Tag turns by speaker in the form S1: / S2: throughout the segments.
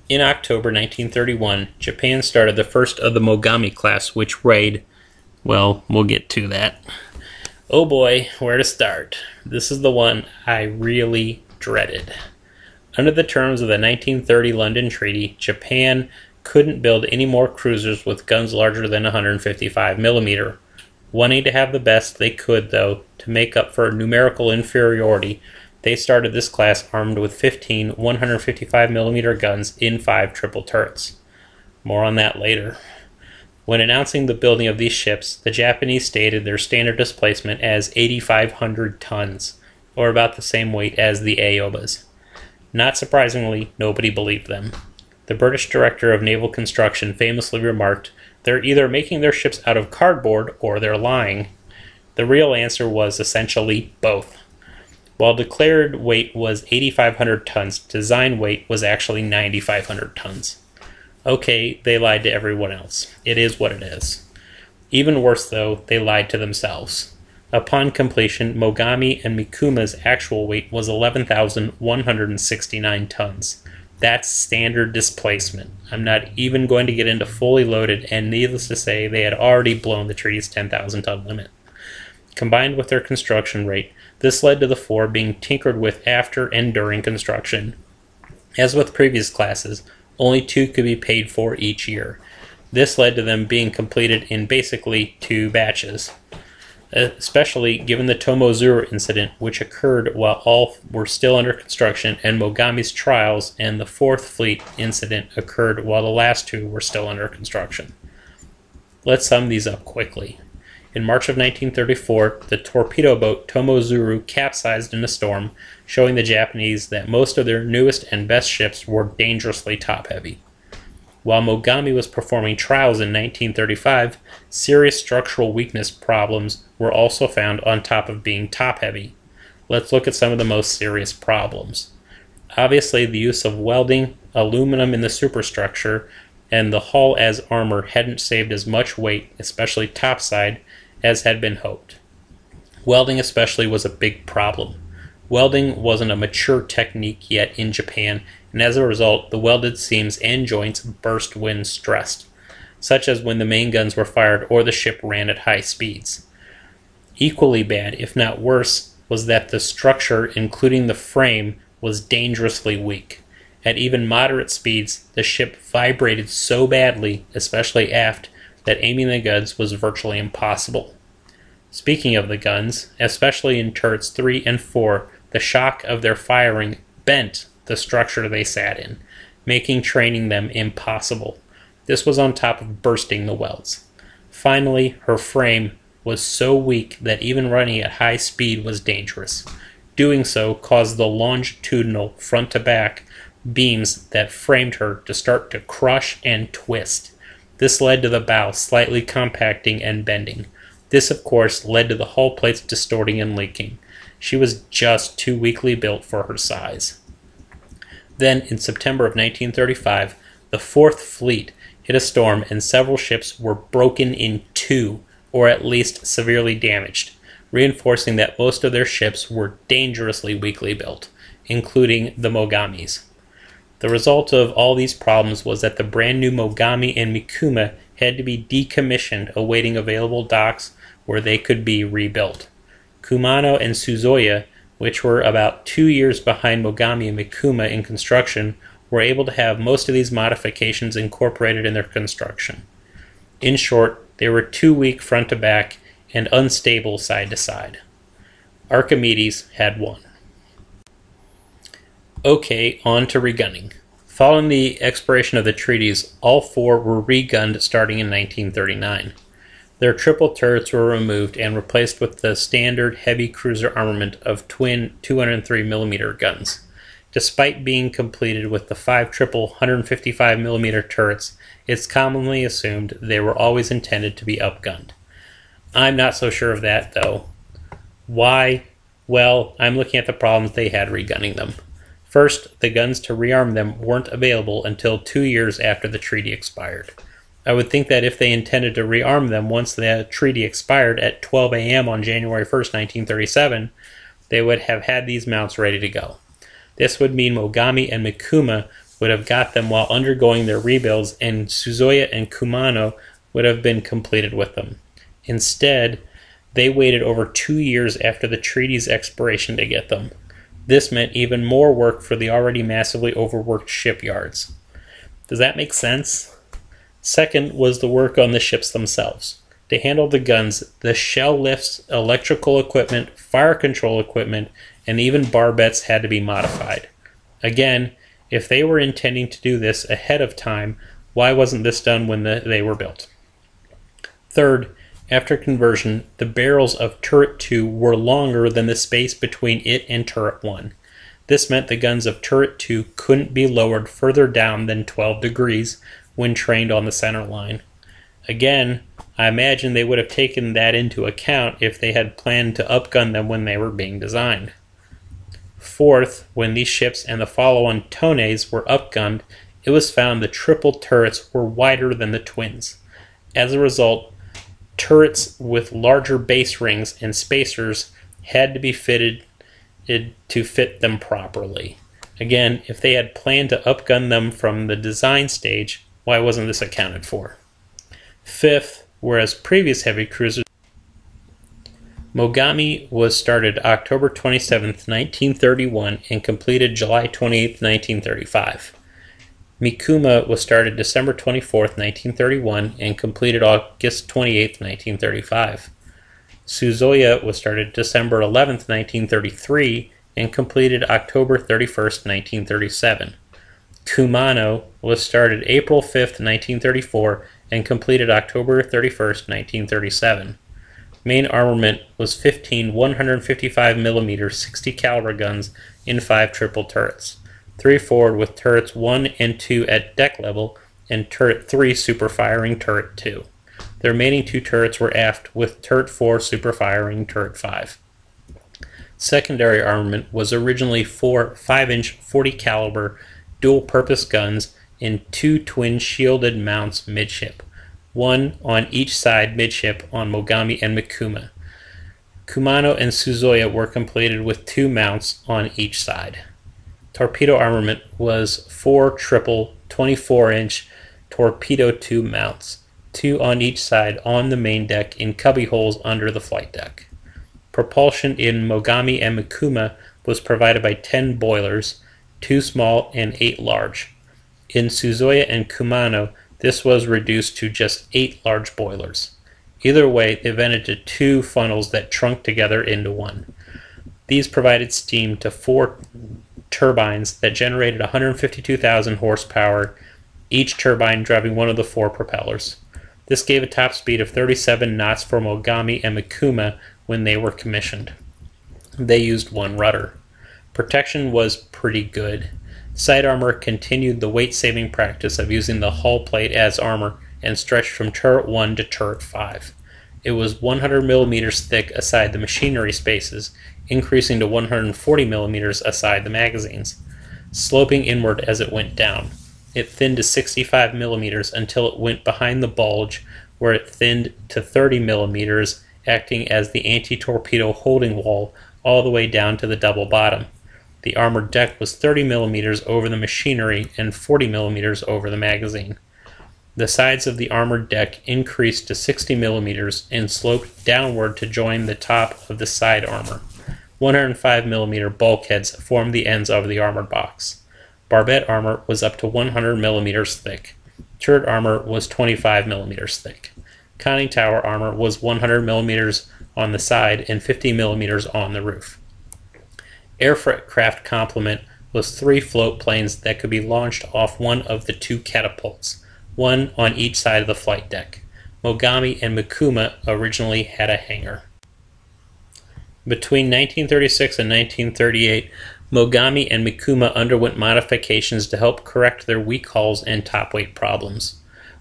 S1: In October 1931, Japan started the first of the Mogami class, which well, we'll get to that. Oh boy, where to start? This is the one I really dreaded. Under the terms of the 1930 London Treaty, Japan couldn't build any more cruisers with guns larger than 155 millimeter. Wanting to have the best they could, though, to make up for numerical inferiority, they started this class armed with 15 155 millimeter guns in 5 triple turrets. More on that later. When announcing the building of these ships, the Japanese stated their standard displacement as 8,500 tons, or about the same weight as the Aobas. Not surprisingly, nobody believed them. The British director of naval construction famously remarked, "They're either making their ships out of cardboard or they're lying." The real answer was essentially both. While declared weight was 8,500 tons, design weight was actually 9,500 tons. Okay, they lied to everyone else. It is what it is. Even worse, though, they lied to themselves. Upon completion, Mogami and Mikuma's actual weight was 11,169 tons. That's standard displacement. I'm not even going to get into fully loaded, and needless to say, they had already blown the treaty's 10,000 ton limit. Combined with their construction rate, this led to the 4 being tinkered with after and during construction. As with previous classes, only 2 could be paid for each year. This led to them being completed in basically 2 batches, especially given the Tomozuru incident, which occurred while all were still under construction, and Mogami's trials and the 4th Fleet incident occurred while the last 2 were still under construction. Let's sum these up quickly. In March of 1934, the torpedo boat Tomozuru capsized in a storm, showing the Japanese that most of their newest and best ships were dangerously top-heavy. While Mogami was performing trials in 1935, serious structural weakness problems were also found on top of being top-heavy. Let's look at some of the most serious problems. Obviously, the use of welding, aluminum in the superstructure, and the hull as armor hadn't saved as much weight, especially topside, as had been hoped. Welding especially was a big problem. Welding wasn't a mature technique yet in Japan, and as a result, the welded seams and joints burst when stressed, such as when the main guns were fired or the ship ran at high speeds. Equally bad, if not worse, was that the structure, including the frame, was dangerously weak. At even moderate speeds, the ship vibrated so badly, especially aft, that aiming the guns was virtually impossible. Speaking of the guns, especially in turrets 3 and 4, the shock of their firing bent the structure they sat in, making training them impossible. This was on top of bursting the welds. Finally, her frame was so weak that even running at high speed was dangerous. Doing so caused the longitudinal front-to-back beams that framed her to start to crush and twist. This led to the bow slightly compacting and bending. This, of course, led to the hull plates distorting and leaking. She was just too weakly built for her size. Then, in September of 1935, the 4th Fleet hit a storm and several ships were broken in 2, or at least severely damaged, reinforcing that most of their ships were dangerously weakly built, including the Mogamis. The result of all these problems was that the brand new Mogami and Mikuma had to be decommissioned, awaiting available docks where they could be rebuilt. Kumano and Suzoya, which were about 2 years behind Mogami and Mikuma in construction, were able to have most of these modifications incorporated in their construction. In short, they were too weak front to back and unstable side to side. Archimedes had won. Okay, on to regunning. Following the expiration of the treaties, all 4 were regunned starting in 1939. Their triple turrets were removed and replaced with the standard heavy cruiser armament of twin 203mm guns. Despite being completed with the 5 triple 155mm turrets, it's commonly assumed they were always intended to be upgunned. I'm not so sure of that, though. Why? Well, I'm looking at the problems they had regunning them. First, the guns to rearm them weren't available until 2 years after the treaty expired. I would think that if they intended to rearm them once the treaty expired at 12 a.m. on January 1st, 1937, they would have had these mounts ready to go. This would mean Mogami and Mikuma would have got them while undergoing their rebuilds, and Suzoya and Kumano would have been completed with them. Instead, they waited over 2 years after the treaty's expiration to get them. This meant even more work for the already massively overworked shipyards. Does that make sense? Second was the work on the ships themselves. To handle the guns, the shell lifts, electrical equipment, fire control equipment, and even barbettes had to be modified. Again, if they were intending to do this ahead of time, why wasn't this done when they were built? Third, after conversion, the barrels of Turret 2 were longer than the space between it and Turret 1. This meant the guns of Turret 2 couldn't be lowered further down than 12 degrees when trained on the center line. Again, I imagine they would have taken that into account if they had planned to upgun them when they were being designed. Fourth, when these ships and the follow-on Tones were upgunned, it was found the triple turrets were wider than the twins. As a result, turrets with larger base rings and spacers had to be fitted to fit them properly. Again, if they had planned to upgun them from the design stage, why wasn't this accounted for? Fifth, whereas previous heavy cruisers, Mogami was started October 27, 1931 and completed July 28, 1935. Mikuma was started December 24, 1931 and completed August 28, 1935. Suzoya was started December 11, 1933 and completed October 31, 1937. Kumano was started April 5, 1934 and completed October 31, 1937. Main armament was 15 155mm 60 caliber guns in 5 triple turrets. 3 forward with turrets 1 and 2 at deck level, and turret 3 super-firing turret 2. The remaining 2 turrets were aft with turret 4 super-firing turret 5. Secondary armament was originally 4 5-inch 40 caliber dual-purpose guns in 2 twin shielded mounts midship, 1 on each side midship on Mogami and Mikuma. Kumano and Suzoya were completed with 2 mounts on each side. Torpedo armament was 4 triple 24-inch torpedo tube mounts, 2 on each side on the main deck in cubby holes under the flight deck. Propulsion in Mogami and Mikuma was provided by 10 boilers, 2 small and 8 large. In Suzoya and Kumano, this was reduced to just 8 large boilers. Either way, they vented 2 funnels that trunk together into one. These provided steam to 4 turbines that generated 152,000 horsepower, each turbine driving one of the 4 propellers. This gave a top speed of 37 knots for Mogami and Mikuma when they were commissioned. They used 1 rudder. Protection was pretty good. Side armor continued the weight-saving practice of using the hull plate as armor and stretched from turret 1 to turret 5. It was 100 millimeters thick aside the machinery spaces, increasing to 140 millimeters aside the magazines, sloping inward as it went down. It thinned to 65 millimeters until it went behind the bulge, where it thinned to 30 millimeters, acting as the anti-torpedo holding wall all the way down to the double bottom. The armored deck was 30 millimeters over the machinery and 40 millimeters over the magazine. The sides of the armored deck increased to 60 millimeters and sloped downward to join the top of the side armor. 105 millimeter bulkheads formed the ends of the armored box. Barbette armor was up to 100 millimeters thick. Turret armor was 25 millimeters thick. Conning tower armor was 100 millimeters on the side and 50 millimeters on the roof. Aircraft complement was 3 float planes that could be launched off one of the 2 catapults, 1 on each side of the flight deck. Mogami and Mikuma originally had a hangar. Between 1936 and 1938, Mogami and Mikuma underwent modifications to help correct their weak hulls and top weight problems.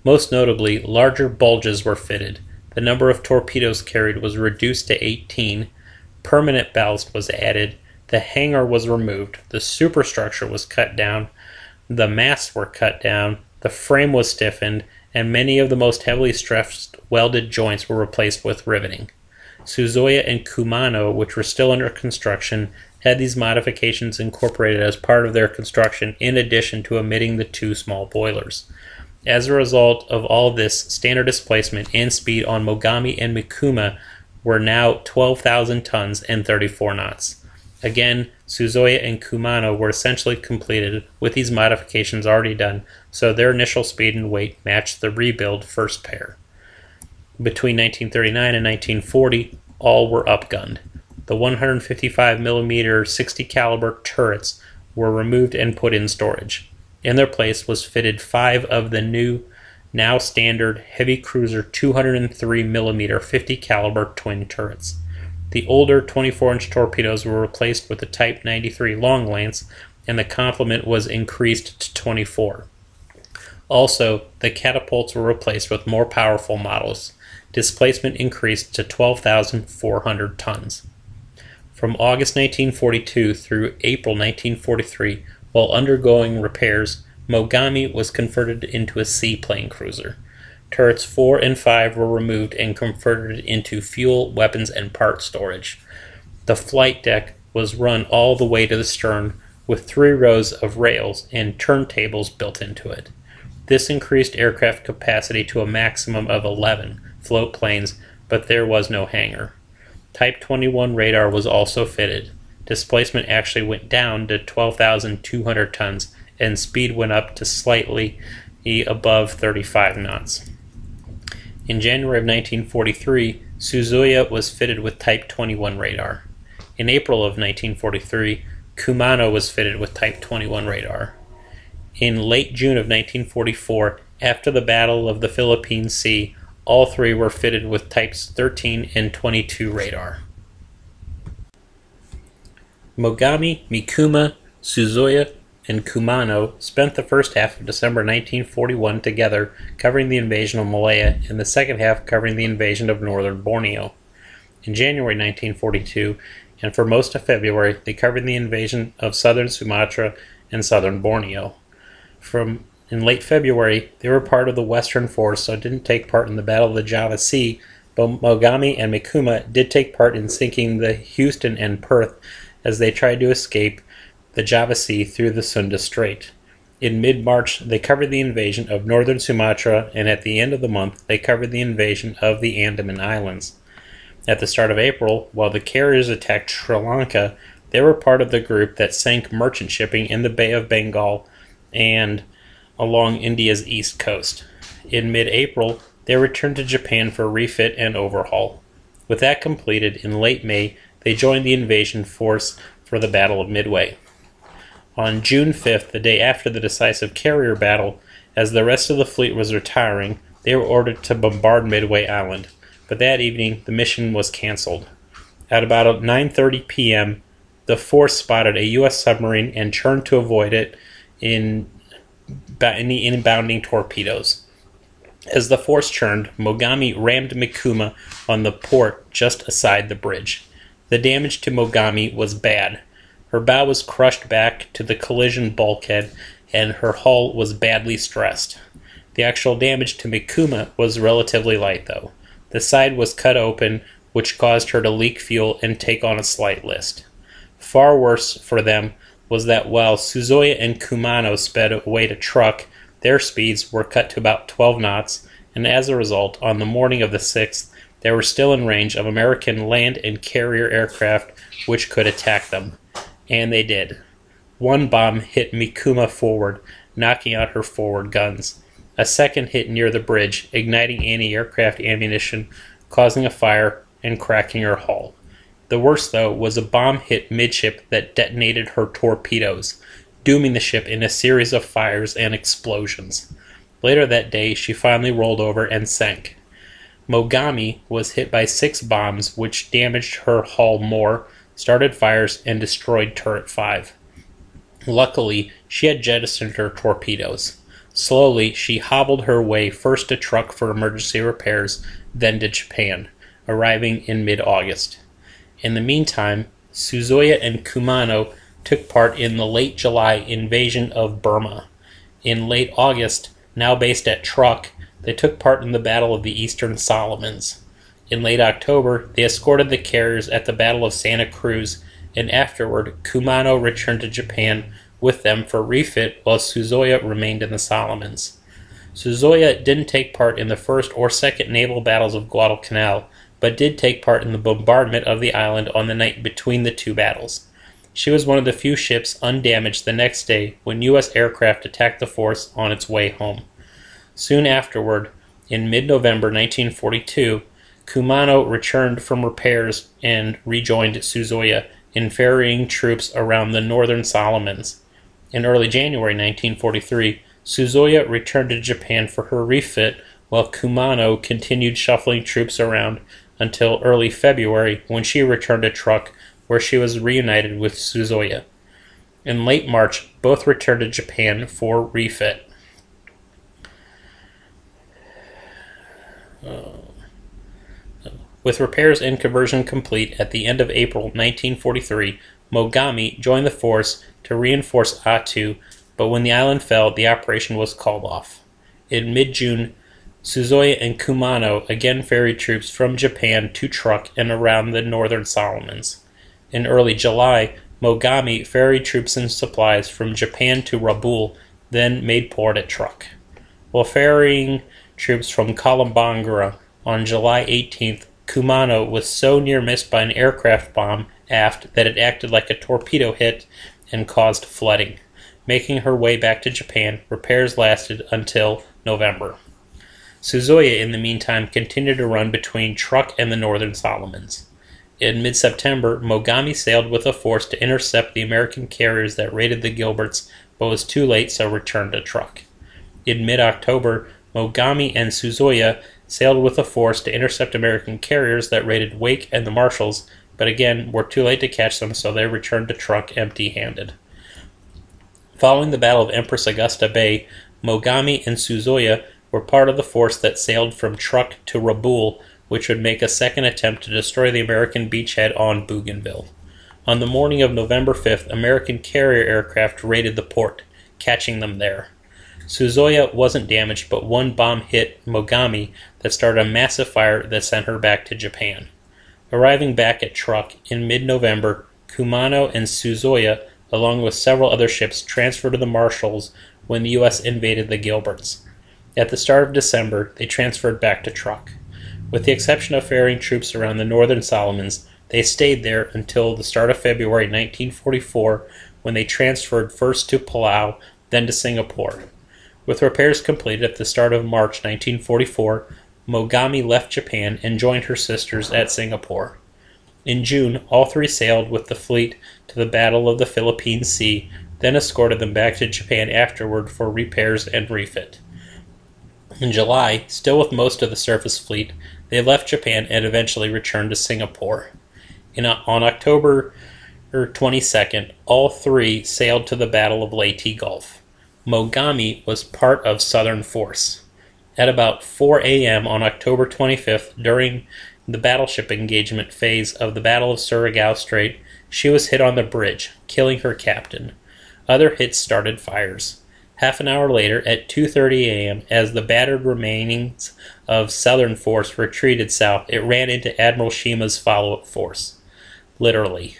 S1: Most notably, larger bulges were fitted. The number of torpedoes carried was reduced to 18. Permanent ballast was added. The hangar was removed. The superstructure was cut down. The masts were cut down. The frame was stiffened, and many of the most heavily stressed welded joints were replaced with riveting. Suzuya and Kumano, which were still under construction, had these modifications incorporated as part of their construction in addition to omitting the 2 small boilers. As a result of all this, standard displacement and speed on Mogami and Mikuma were now 12,000 tons and 34 knots. Again, Suzuya and Kumano were essentially completed with these modifications already done, so their initial speed and weight matched the rebuild first pair. Between 1939 and 1940, all were upgunned. The 155mm 60 caliber turrets were removed and put in storage. In their place was fitted 5 of the new, now standard heavy cruiser 203mm 50 caliber twin turrets. The older 24-inch torpedoes were replaced with the Type 93 long lance, and the complement was increased to 24. Also, the catapults were replaced with more powerful models. Displacement increased to 12,400 tons. From August 1942 through April 1943, while undergoing repairs, Mogami was converted into a seaplane cruiser. Turrets 4 and 5 were removed and converted into fuel, weapons, and part storage. The flight deck was run all the way to the stern with 3 rows of rails and turntables built into it. This increased aircraft capacity to a maximum of 11 float planes, but there was no hangar. Type 21 radar was also fitted. Displacement actually went down to 12,200 tons, and speed went up to slightly above 35 knots. In January of 1943, Suzuya was fitted with Type 21 radar. In April of 1943, Kumano was fitted with Type 21 radar. In late June of 1944, after the Battle of the Philippine Sea, all 3 were fitted with Types 13 and 22 radar. Mogami, Mikuma, Suzuya, and Kumano spent the first half of December 1941 together covering the invasion of Malaya and the second half covering the invasion of northern Borneo. In January 1942, and for most of February, they covered the invasion of southern Sumatra and southern Borneo. In late February, they were part of the Western Force, so didn't take part in the Battle of the Java Sea, but Mogami and Mikuma did take part in sinking the Houston and Perth as they tried to escape the Java Sea through the Sunda Strait. In mid-March, they covered the invasion of northern Sumatra, and at the end of the month, they covered the invasion of the Andaman Islands. At the start of April, while the carriers attacked Sri Lanka, they were part of the group that sank merchant shipping in the Bay of Bengal and along India's east coast. In mid-April, they returned to Japan for refit and overhaul. With that completed, in late May, they joined the invasion force for the Battle of Midway. On June 5th, the day after the decisive carrier battle, as the rest of the fleet was retiring, they were ordered to bombard Midway Island, but that evening the mission was canceled. At about 9:30 p.m., the force spotted a U.S. submarine and turned to avoid it in the inbounding torpedoes. As the force churned, Mogami rammed Mikuma on the port just aside the bridge. The damage to Mogami was bad. Her bow was crushed back to the collision bulkhead, and her hull was badly stressed. The actual damage to Mikuma was relatively light, though. The side was cut open, which caused her to leak fuel and take on a slight list. Far worse for them was that while Suzuya and Kumano sped away to truck, their speeds were cut to about 12 knots, and as a result, on the morning of the 6th, they were still in range of American land and carrier aircraft which could attack them. And they did. One bomb hit Mikuma forward, knocking out her forward guns. A second hit near the bridge, igniting anti-aircraft ammunition, causing a fire and cracking her hull. The worst, though, was a bomb hit midship that detonated her torpedoes, dooming the ship in a series of fires and explosions. Later that day, she finally rolled over and sank. Mogami was hit by 6 bombs, which damaged her hull more, started fires, and destroyed Turret 5. Luckily, she had jettisoned her torpedoes. Slowly, she hobbled her way first to truck for emergency repairs, then to Japan, arriving in mid-August. In the meantime, Suzuya and Kumano took part in the late July invasion of Burma. In late August, now based at Truk, they took part in the Battle of the Eastern Solomons. In late October, they escorted the carriers at the Battle of Santa Cruz, and afterward, Kumano returned to Japan with them for refit while Suzuya remained in the Solomons. Suzuya didn't take part in the first or second naval battles of Guadalcanal, but did take part in the bombardment of the island on the night between the two battles. She was one of the few ships undamaged the next day when U.S. aircraft attacked the force on its way home. Soon afterward, in mid-November 1942, Kumano returned from repairs and rejoined Suzuya in ferrying troops around the northern Solomons. In early January 1943, Suzuya returned to Japan for her refit, while Kumano continued shuffling troops around until early February, when she returned to Truk, where she was reunited with Suzuya. In late March, both returned to Japan for refit. With repairs and conversion complete at the end of April 1943, Mogami joined the force to reinforce Attu, but when the island fell, the operation was called off. In mid-June, Suzuya and Kumano again ferried troops from Japan to Truk and around the northern Solomons. In early July, Mogami ferried troops and supplies from Japan to Rabaul, then made port at Truk. While ferrying troops from Kalimangra on July 18th, Kumano was so near missed by an aircraft bomb aft that it acted like a torpedo hit and caused flooding. Making her way back to Japan, repairs lasted until November. Suzuya, in the meantime, continued to run between Truk and the northern Solomons. In mid-September, Mogami sailed with a force to intercept the American carriers that raided the Gilberts, but was too late, so returned to Truk. In mid-October, Mogami and Suzuya sailed with a force to intercept American carriers that raided Wake and the Marshalls, but again were too late to catch them, so they returned to Truk empty-handed. Following the Battle of Empress Augusta Bay, Mogami and Suzuya were part of the force that sailed from Truk to Rabaul, which would make a second attempt to destroy the American beachhead on Bougainville. On the morning of November 5th, American carrier aircraft raided the port, catching them there. Suzuya wasn't damaged, but one bomb hit Mogami that started a massive fire that sent her back to Japan. Arriving back at Truk in mid-November, Kumano and Suzuya, along with several other ships, transferred to the Marshalls when the U.S. invaded the Gilberts. At the start of December, they transferred back to Truk. With the exception of ferrying troops around the northern Solomons, they stayed there until the start of February 1944, when they transferred first to Palau, then to Singapore. With repairs completed at the start of March 1944, Mogami left Japan and joined her sisters at Singapore. In June, all three sailed with the fleet to the Battle of the Philippine Sea, then escorted them back to Japan afterward for repairs and refit. In July, still with most of the surface fleet, they left Japan and eventually returned to Singapore. On October 22nd, all three sailed to the Battle of Leyte Gulf. Mogami was part of Southern Force. At about 4 a.m. on October 25th, during the battleship engagement phase of the Battle of Surigao Strait, she was hit on the bridge, killing her captain. Other hits started fires. Half an hour later, at 2:30 a.m., as the battered remainings of Southern Force retreated south, it ran into Admiral Shima's follow-up force. Literally.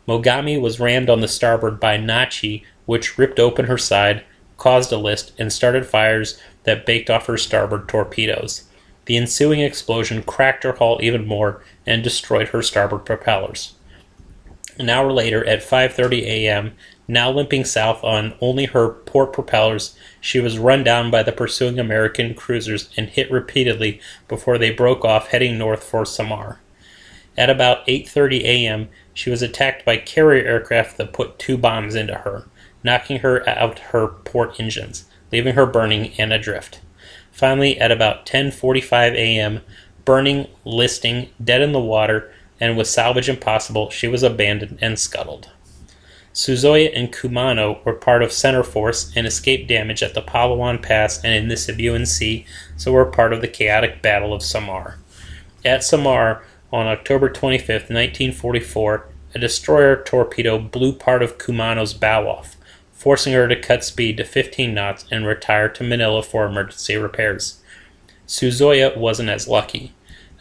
S1: Mogami was rammed on the starboard by Nachi, which ripped open her side, caused a list, and started fires that baked off her starboard torpedoes. The ensuing explosion cracked her hull even more and destroyed her starboard propellers. An hour later, at 5:30 a.m., now limping south on only her port propellers, she was run down by the pursuing American cruisers and hit repeatedly before they broke off, heading north for Samar. At about 8:30 a.m., she was attacked by carrier aircraft that put 2 bombs into her, knocking her out her port engines, leaving her burning and adrift. Finally, at about 10:45 a.m., burning, listing, dead in the water, and with salvage impossible, she was abandoned and scuttled. Suzuya and Kumano were part of Center Force and escaped damage at the Palawan Pass and in the Sibuyan Sea, so were part of the chaotic Battle of Samar. At Samar, on October 25, 1944, a destroyer torpedo blew part of Kumano's bow off, forcing her to cut speed to 15 knots and retire to Manila for emergency repairs. Suzuya wasn't as lucky.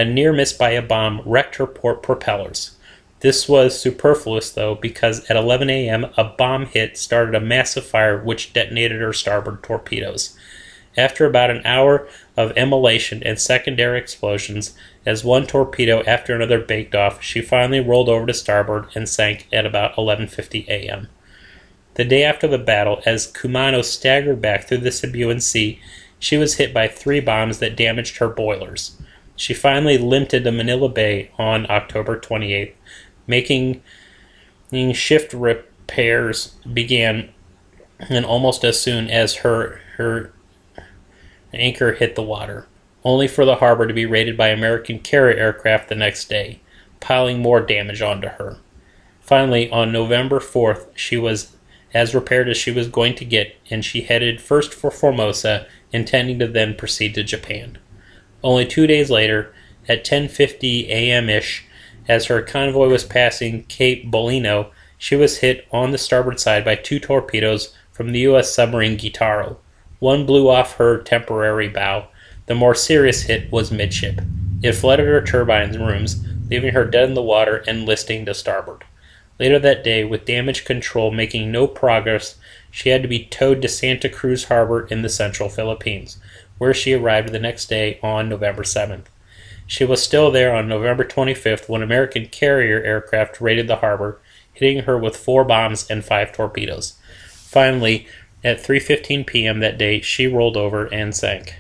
S1: A near miss by a bomb wrecked her port propellers. This was superfluous, though, because at 11 a.m. a bomb hit started a massive fire which detonated her starboard torpedoes. After about an hour of immolation and secondary explosions, as one torpedo after another baked off, she finally rolled over to starboard and sank at about 11:50 a.m. The day after the battle, as Kumano staggered back through the Sibuyan Sea, she was hit by 3 bombs that damaged her boilers. She finally limped into Manila Bay on October 28th, making shift repairs began, and almost as soon as her anchor hit the water, only for the harbor to be raided by American carrier aircraft the next day, piling more damage onto her. Finally, on November 4th, she was as repaired as she was going to get, and she headed first for Formosa, intending to then proceed to Japan. Only 2 days later, at 10:50 a.m.-ish, as her convoy was passing Cape Bolino, she was hit on the starboard side by 2 torpedoes from the U.S. submarine Guitaro. One blew off her temporary bow. The more serious hit was midship. It flooded her turbine rooms, leaving her dead in the water and listing to starboard. Later that day, with damage control making no progress, she had to be towed to Santa Cruz Harbor in the central Philippines, where she arrived the next day on November 7th. She was still there on November 25th when American carrier aircraft raided the harbor, hitting her with 4 bombs and 5 torpedoes. Finally, at 3:15 p.m. that day, she rolled over and sank.